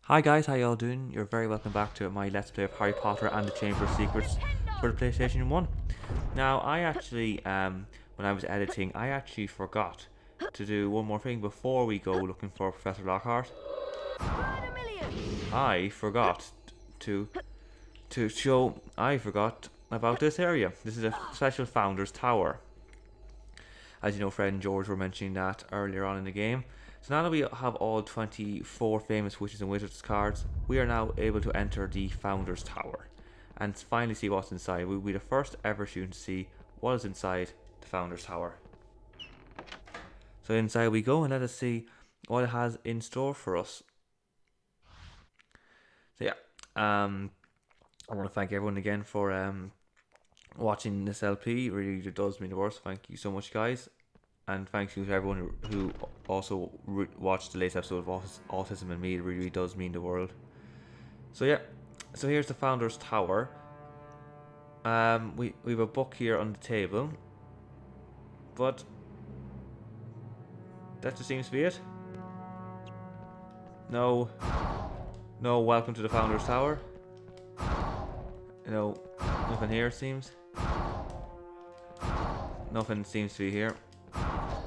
Hi guys, how y'all doing? You're very welcome back to my Let's Play of Harry Potter and the Chamber of Secrets for the PlayStation 1. Now, when I was editing, I actually forgot to do one more thing before we go looking for Professor Lockhart. I forgot to I forgot about this area. This is a special Founder's Tower. As you know, Fred and George were mentioning that earlier on in the game. So now that we have all 24 famous Witches and Wizards cards, we are now able to enter the Founder's Tower and finally see what's inside. We'll be the first ever student to see what is inside the Founder's Tower. So inside we go and let us see what it has in store for us. So yeah, I want to thank everyone again for watching this LP. It really does mean the world. Thank you so much, guys. And thank you to everyone who also watched the latest episode of Autism and Me. It really does mean the world. So yeah, so here's the Founder's Tower. We have a book here on the table, but that just seems to be it. No, welcome to the Founder's Tower. No, nothing here it seems. Nothing seems to be here.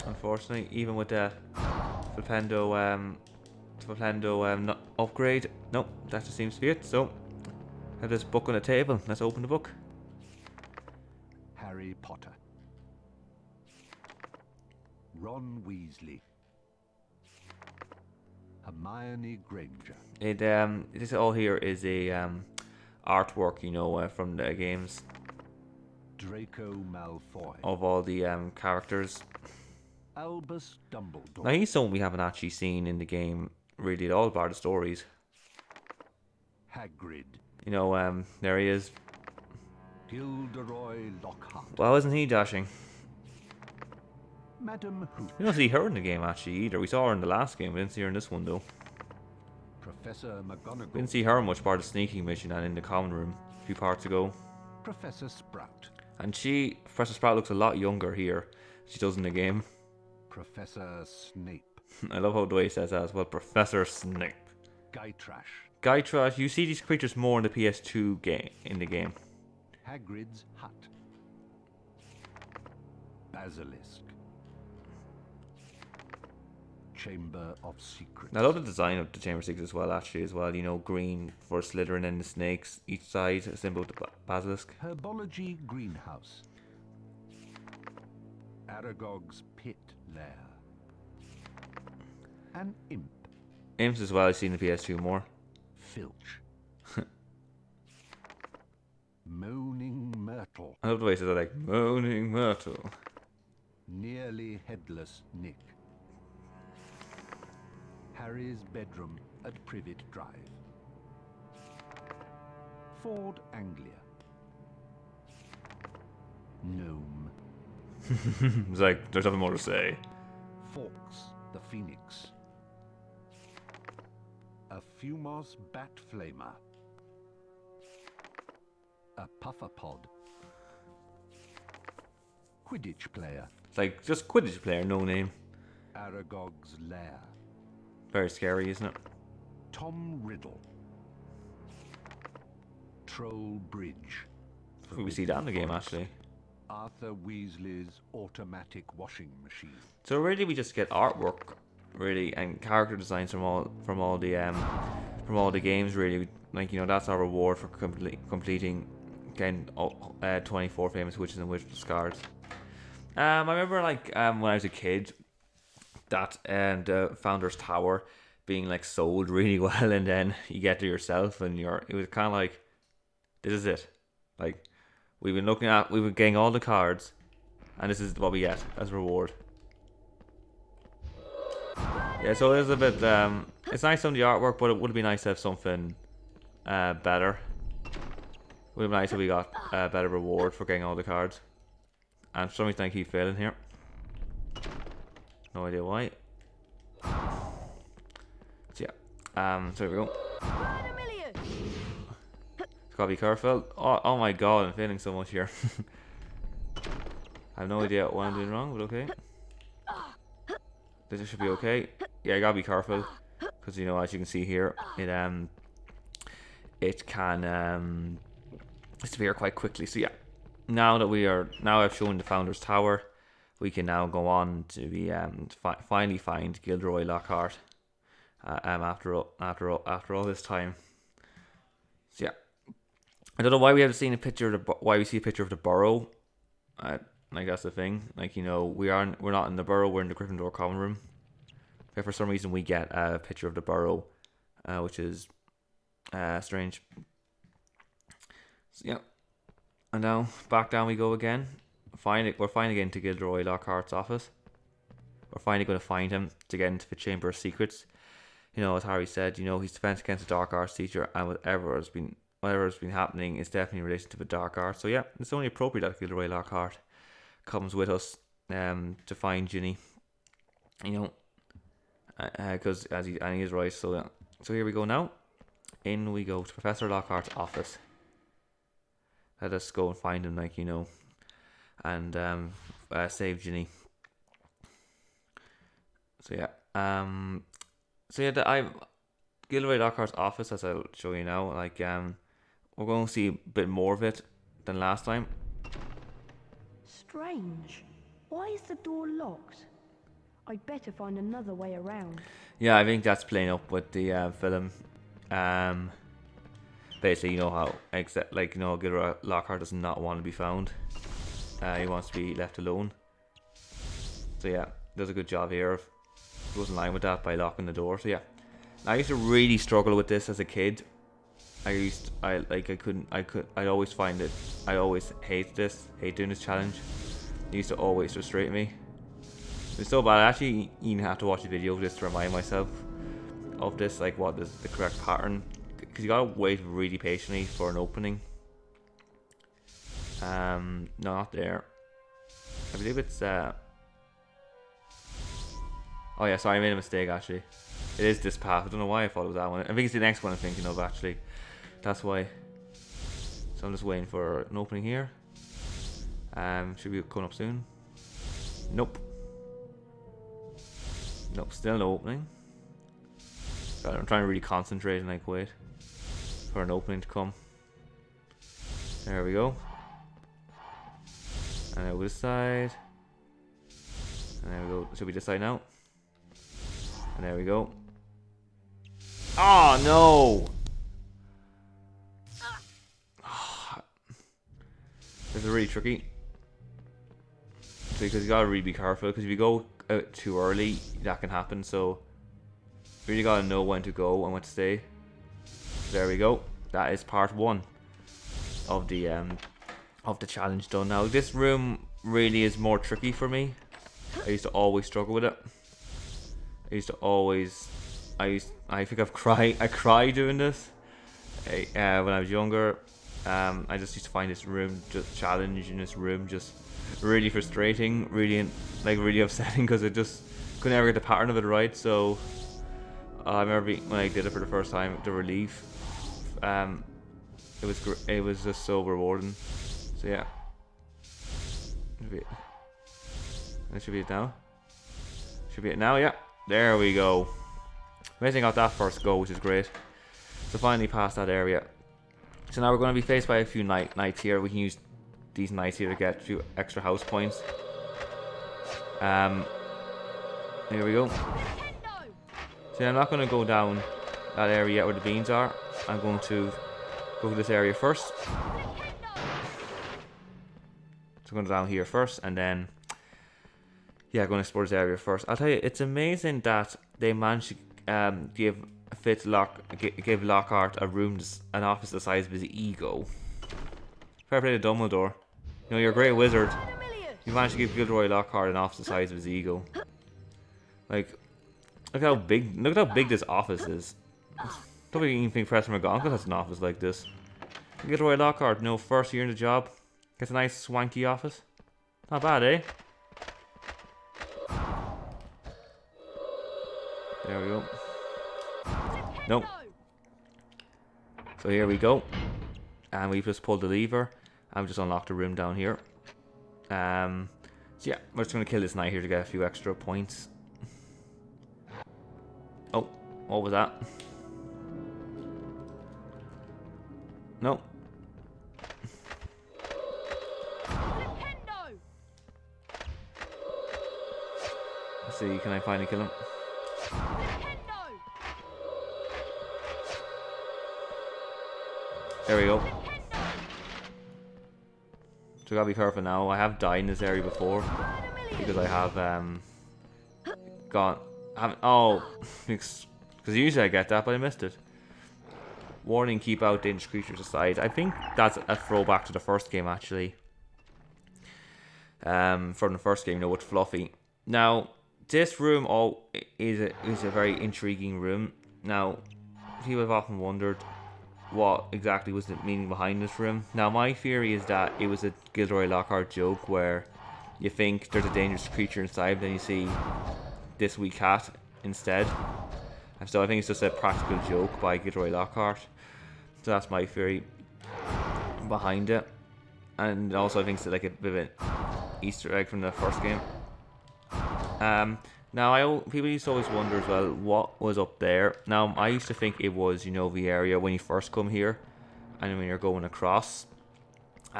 Unfortunately, even with the Flipendo upgrade, nope, that just seems to be it. So, I have this book on the table. Let's open the book. Harry Potter, Ron Weasley, Hermione Granger. This all here is a artwork, you know, from the games. Draco Malfoy. Of all the characters. Albus Dumbledore. Now he's someone we haven't actually seen in the game really at all part of the stories. Hagrid. You know, there he is. Gildroy Lockhart. Well, isn't he dashing? Madam Hooch. We don't see her in the game actually either. We saw her in the last game, we didn't see her in this one though. Professor McGonagall. We didn't see her much part of the sneaking mission and in the common room a few parts ago. Professor Sprout. And Professor Sprout looks a lot younger here than she does in the game. Professor Snape. I love how Dwayne says that as well. Professor Snape. Gytrash. Gytrash. You see these creatures more in the PS2 game. Hagrid's hut. Basilisk. Chamber of Secrets. I love the design of the Chamber of Secrets as well. You know, green for Slytherin and the snakes each side, a symbol of the basilisk. Herbology greenhouse. Aragog's pit lair. An imp. Imps as well, I've seen the PS2 more. Filch. Moaning Myrtle. I love the way he says it, like, Moaning Myrtle. Nearly headless Nick. Harry's bedroom at Privet Drive. Ford Anglia. Gnome. It's like, there's nothing more to say. Fawkes the Phoenix. A Fumos Bat Flamer. A Pufferpod. Quidditch player. It's like, just Quidditch player, no name. Aragog's lair. Very scary, isn't it? Tom Riddle. Troll Bridge. We see that in the game, actually. Arthur Weasley's automatic washing machine. So really, we just get artwork, really, and character designs from all the games, really. Like, you know, that's our reward for completing again 24 famous Witches and Wizards cards. I remember, like, when I was a kid, that the Founder's Tower being like sold really well, and then you get to yourself, and it was kind of like, this is it. Like, we've been getting all the cards, and this is what we get as reward. Yeah, so it is a bit, it's nice on the artwork, but it would be nice to have something better. It would be nice if we got a better reward for getting all the cards. And for some reason I keep failing here. No idea why. So yeah, so here we go. Gotta be careful. Oh my god, I'm failing so much here. I have no idea what I'm doing wrong, but okay. This should be okay. Yeah, I gotta be careful, because you know, as you can see here, it can disappear quite quickly. So yeah, now I've shown the Founder's Tower, we can now go on to be finally find Gildroy Lockhart. After all this time. So yeah, I don't know why we haven't seen a picture of why we see a picture of the burrow. Like that's the thing. Like, you know, we're not in the burrow. We're in the Gryffindor common room. But for some reason we get a picture of the burrow, which is strange. So yeah, and now back down we go again. We're finally getting to Gildroy Lockhart's office. We're finally going to find him to get into the Chamber of Secrets. You know, as Harry said, you know, he's defense against the dark arts teacher, and whatever has been happening is definitely in relation to the dark arts. So yeah, it's only appropriate that Gildroy Lockhart comes with us to find Ginny. You know, because he is right. So yeah. So here we go now. In we go to Professor Lockhart's office. Let us go and find him, like, you know, and save Ginny. So yeah, Gildroy Lockhart's office, as I'll show you now. Like, we're going to see a bit more of it than last time. Strange. Why is the door locked? I'd better find another way around. Yeah, I think that's playing up with the film. Basically, you know how, like, you know, Gildroy Lockhart does not want to be found. He wants to be left alone. So yeah, does a good job here. Goes in line with that by locking the door. So yeah, I used to really struggle with this as a kid. I always find it. I always hate doing this challenge. It used to always frustrate me. It's so bad. I actually even have to watch a video of this to remind myself of this, like what is the correct pattern, because you gotta wait really patiently for an opening. No, not there. I believe it's oh yeah, sorry, I made a mistake actually. It is this path. I don't know why I thought it was that one. I think it's the next one I'm thinking of actually. That's why. So I'm just waiting for an opening here. Should be coming up soon. Nope. Nope, still no opening. So I'm trying to really concentrate and like wait for an opening to come. There we go. And over this side. And there we go. Should be this side now. And there we go. Oh no! This is really tricky. Because you gotta really be careful. Because if you go out too early, that can happen. So you really gotta know when to go and when to stay. There we go. That is part 1 of the challenge done. Now this room really is more tricky for me. I used to always struggle with it. I think I cried doing this when I was younger. I just used to find this room just challenge in this room just really frustrating, really upsetting, because I just couldn't ever get the pattern of it right. So I remember when I did it for the first time, the relief. It was just so rewarding. So yeah, that should be it now. Should be it now. Yeah, there we go. Amazing, got that first go, which is great. So finally past that area. So now we're going to be faced by a few knights here. We can use these knights here to get a few extra house points. Here we go. So I'm not going to go down that area where the beans are. I'm going to go to this area first. So I'm going down here first, and then yeah, I'm going to explore this area first. I'll tell you, it's amazing that they managed to give Lockhart an office the size of his ego. Fair play to Dumbledore. You know, you're a great wizard. You managed to give Gildroy Lockhart an office the size of his ego. Like, look how big this office is. Don't even think Professor McGonagall has an office like this. Gildroy Lockhart, no, first year in the job, gets a nice swanky office. Not bad, eh? There we go. Nope. So here we go. And we've just pulled the lever. And we just unlocked a room down here. So yeah, we're just going to kill this knight here to get a few extra points. Oh, What was that? Nope. Nintendo! Let's see, can I finally kill him? Nintendo! There we go. Nintendo! So I gotta be careful now. I have died in this area before because I have because usually I get that, but I missed it. Warning: keep out dangerous creatures aside. I think that's a throwback to the first game actually. From the first game, with Fluffy. Now this room is a very intriguing room. Now people have often wondered what exactly was the meaning behind this room. Now my theory is that it was a Gildroy Lockhart joke where you think there's a dangerous creature inside, then you see this wee cat instead. And so I think it's just a practical joke by Gildroy Lockhart. So that's my theory behind it. And also I think it's like a bit of an Easter egg from the first game. Now, people used to always wonder as well what was up there. Now, I used to think it was, the area when you first come here, and when you're going across the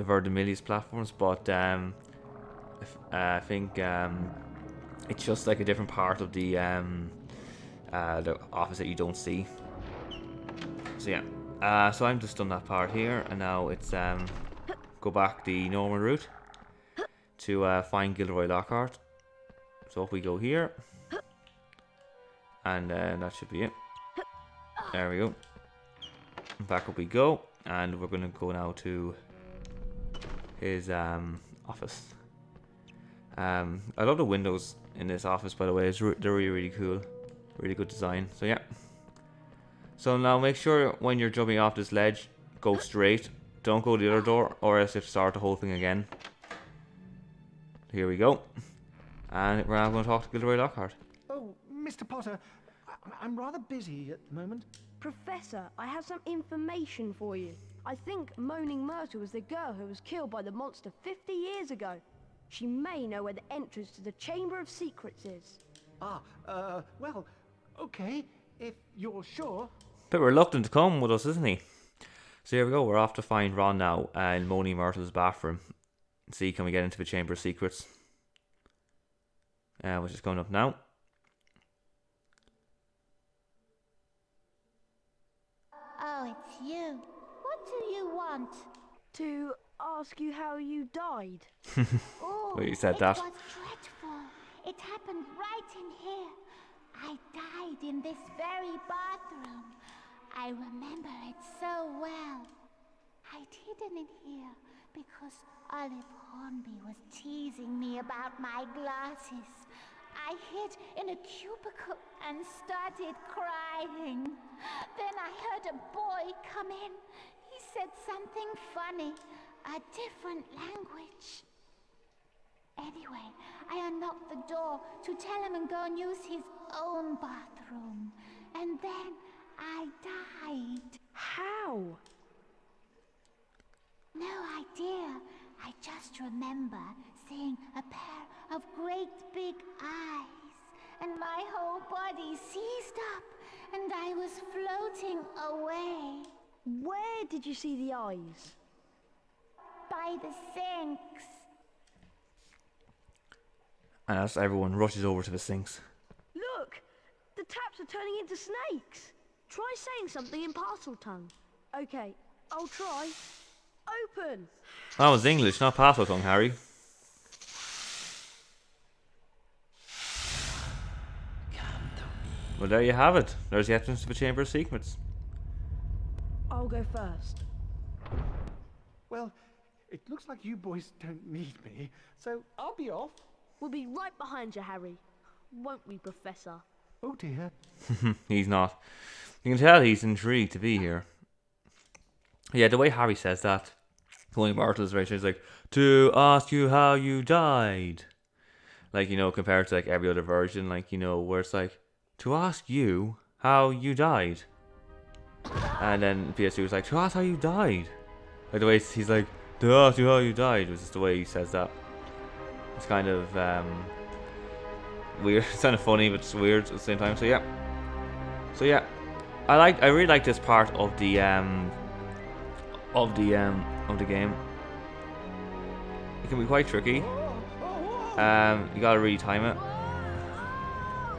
Verdimillious platforms. But I think it's just like a different part of the office that you don't see. So yeah, so I'm just done that part here, and now it's go back the normal route to find Gildroy Lockhart. So if we go here, and that should be it. There we go. Back up we go, and we're going to go now to his office. I love the windows in this office, by the way. They're really cool, really good design. So yeah. So now make sure when you're jumping off this ledge, go straight. Don't go the other door, or else you have to start the whole thing again. Here we go. And we're now going to talk to Gildroy Lockhart. Oh, Mr. Potter, I'm rather busy at the moment. Professor, I have some information for you. I think Moaning Myrtle was the girl who was killed by the monster 50 years ago. She may know where the entrance to the Chamber of Secrets is. Well, okay, if you're sure. Bit reluctant to come with us, isn't he? So here we go, we're off to find Ron now in Moaning Myrtle's bathroom. See, can we get into the Chamber of Secrets? Which is coming up now. Oh, it's you. What do you want? To ask you how you died. Oh, Well, you said that. It was dreadful. It happened right in here. I died in this very bathroom. I remember it so well. I'd hidden in here because Olive Hornby was teasing me about my glasses. I hid in a cubicle and started crying. Then I heard a boy come in. He said something funny, a different language. Anyway, I unlocked the door to tell him and go and use his own bathroom. And then I died. How? No idea. I just remember seeing a pair of great big eyes, and my whole body seized up, and I was floating away. Where did you see the eyes? By the sinks. And as everyone rushes over to the sinks. Look! The taps are turning into snakes. Try saying something in parcel tongue. Okay, I'll try. Open! That was English, not Parcel Tongue, Harry. Well, there you have it. There's the entrance to the Chamber of Secrets. I'll go first. Well, it looks like you boys don't need me, so I'll be off. We'll be right behind you, Harry. Won't we, Professor? Oh dear. He's not. You can tell he's intrigued to be here. Yeah, the way Harry says that, Moaning Myrtle is very strange. He's like, to ask you how you died. Like, compared to like every other version, like, where it's like, to ask you how you died. And then PS2 was like, to ask how you died. Like the way he's like, to ask you how you died, was just the way he says that. It's kind of weird. It's kind of funny, but it's weird at the same time. So yeah. So yeah, I really like this part of the game. It can be quite tricky. You gotta really time it.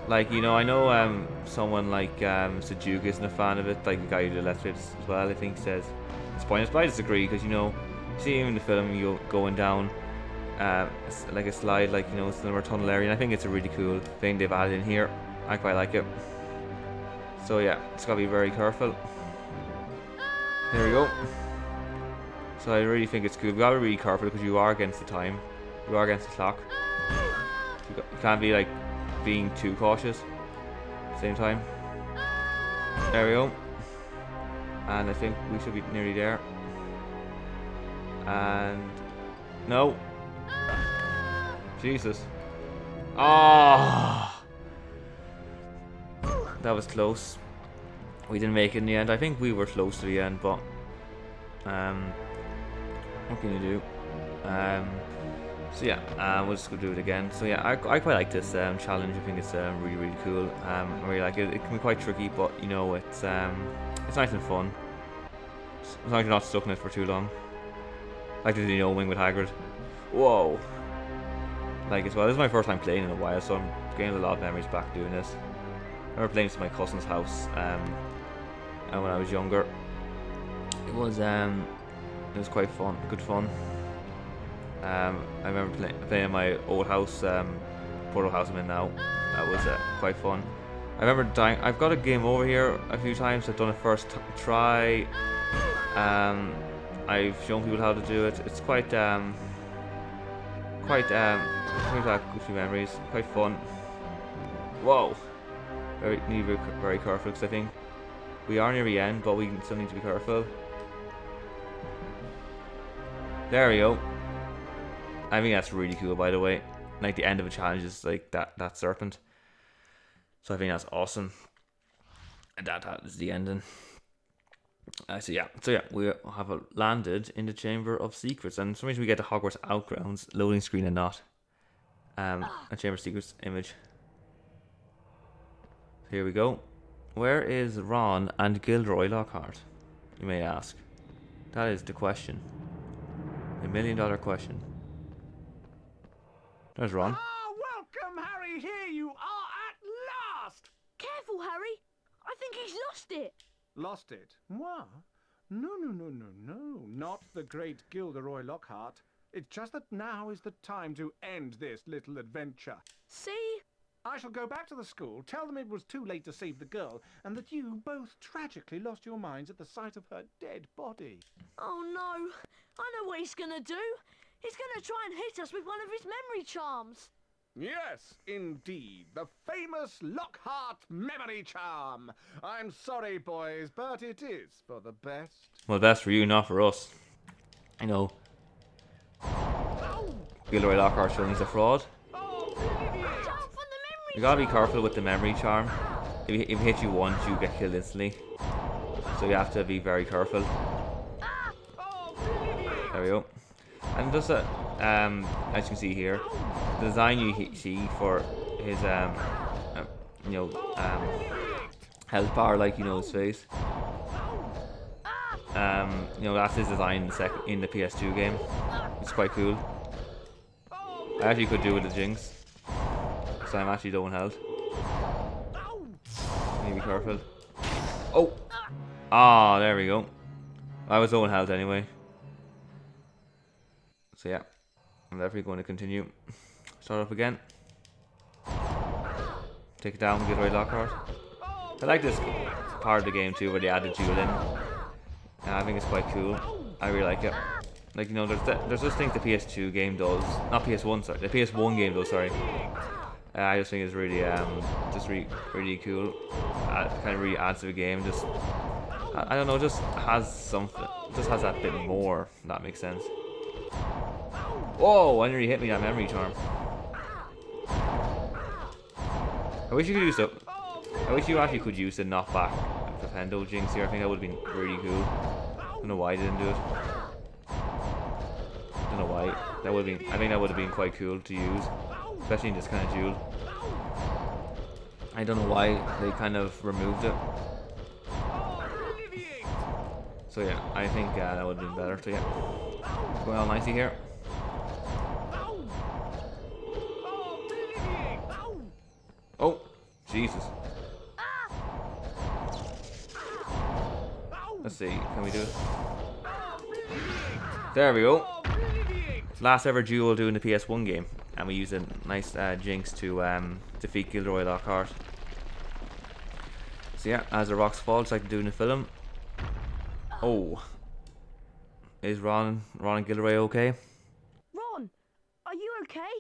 Like, you know, I know someone like Sajuk isn't a fan of it, like the guy who did Let's Play as well, I think, says it's pointless, but I disagree, because, you know, you see him in the film, you going down like a slide, like, you know, it's another tunnel area, and I think it's a really cool thing they've added in here. I quite like it. So yeah, it's gotta be very careful. There we go. So I really think it's cool. You gotta be really careful because you are against the time. You are against the clock. You can't be like being too cautious at the same time. There we go. And I think we should be nearly there. And no. Jesus. Ah. That was close. We didn't make it in the end. I think we were close to the end, but what can you do? So yeah, we'll just go do it again. So yeah, I quite like this challenge. I think it's really cool. I really like it. It can be quite tricky, but you know, it's nice and fun. As long as you're not stuck in it for too long. Like the wing with Hagrid. Whoa. Like as well, this is my first time playing in a while, so I'm getting a lot of memories back doing this. I remember playing this at my cousin's house and when I was younger. It was quite fun, good fun. I remember playing in my old house, Portal house I'm in now. That was quite fun. I remember dying. I've got a game over here a few times. I've done it first try. I've shown people how to do it. It's quite good few memories. Quite fun. Whoa. Need to be very careful because I think we are near the end, but we still need to be careful. There we go. I think that's really cool, by the way. Like the end of a challenge is like that serpent. So I think that's awesome. And that is the ending. So yeah, we have landed in the Chamber of Secrets, and for some reason we get the Hogwarts Outgrounds loading screen and not a Chamber of Secrets image. Here we go. Where is Ron and Gildroy Lockhart? You may ask. That is the question. $1 million question. There's Ron. Ah, welcome, Harry. Here you are at last. Careful, Harry. I think he's lost it. Lost it? What? No. Not the great Gildroy Lockhart. It's just that now is the time to end this little adventure. See? I shall go back to the school, tell them it was too late to save the girl, and that you both tragically lost your minds at the sight of her dead body. Oh no. I know what he's gonna do. He's gonna try and hit us with one of his memory charms. Yes, indeed. The famous Lockhart memory charm. I'm sorry, boys, but it is for the best. Well, best for you, not for us. I know. Gildroy Lockhart showing he's a fraud. You gotta be careful with the memory charm. If it hits you once, you get killed instantly. So you have to be very careful. There we go. And just as you can see here, the design you see for his health bar, like his face. That's his design in the PS2 game. It's quite cool. I actually could do with the Jinx. So I'm actually low on health. Need to be careful. Oh! Ah, there we go. I was low on health anyway. So yeah, I'm definitely going to continue. Start up again. Take it down, Gildroy Lockhart. I like this part of the game too, where they added duel in. I think it's quite cool. I really like it. Like, there's this thing the PS2 game does. Not PS1, sorry. The PS1 game does, sorry. I just think it's really, really cool. Kind of really adds to the game. Just, I don't know, just has something. Just has that bit more. If that makes sense. Whoa! Why didn't you hit me that memory charm? I wish you could use it. I wish you actually could use the knockback Defendo Jinx here. I think that would have been really cool. I don't know why I didn't do it. I don't know why. That would have been. I think that would have been quite cool to use, especially in this kind of duel. I don't know why they kind of removed it. So yeah, I think that would have been better. So yeah, going all nicely here. Oh, Jesus. Let's see, can we do it? There we go. Last ever duel doing the PS1 game, and we used a nice jinx to defeat Gildroy Lockhart. So yeah, as the rocks fall, just like they do in the film. Oh, is Ron and Gilderoy okay? Ron, are you okay?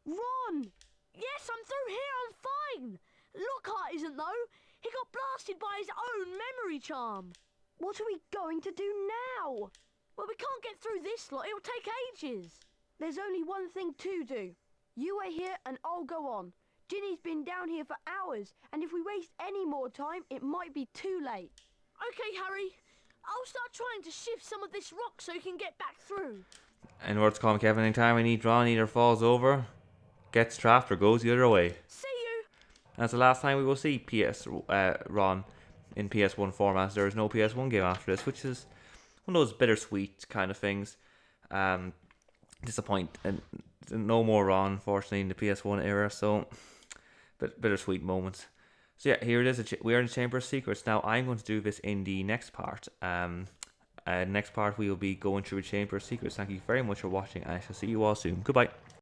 Ron! Yes, I'm through here, I'm fine! Lockhart isn't though. He got blasted by his own memory charm. What are we going to do now? Well, we can't get through this lot, it'll take ages. There's only one thing to do. You wait here and I'll go on. Ginny's been down here for hours, and if we waste any more time, it might be too late. Okay, Harry. I'll start trying to shift some of this rock so you can get back through. And words call Kevin, anytime I need Ron either falls over, gets trapped, or goes the other way. See you! That's the last time we will see Ron in PS1 format. There is no PS1 game after this, which is one of those bittersweet kind of things. And no more Ron, unfortunately, in the PS1 era, so bittersweet moments. So yeah, here it is. We are in the Chamber of Secrets. Now I'm going to do this in the next part. Next part we will be going through the Chamber of Secrets. Thank you very much for watching, and I shall see you all soon. Goodbye.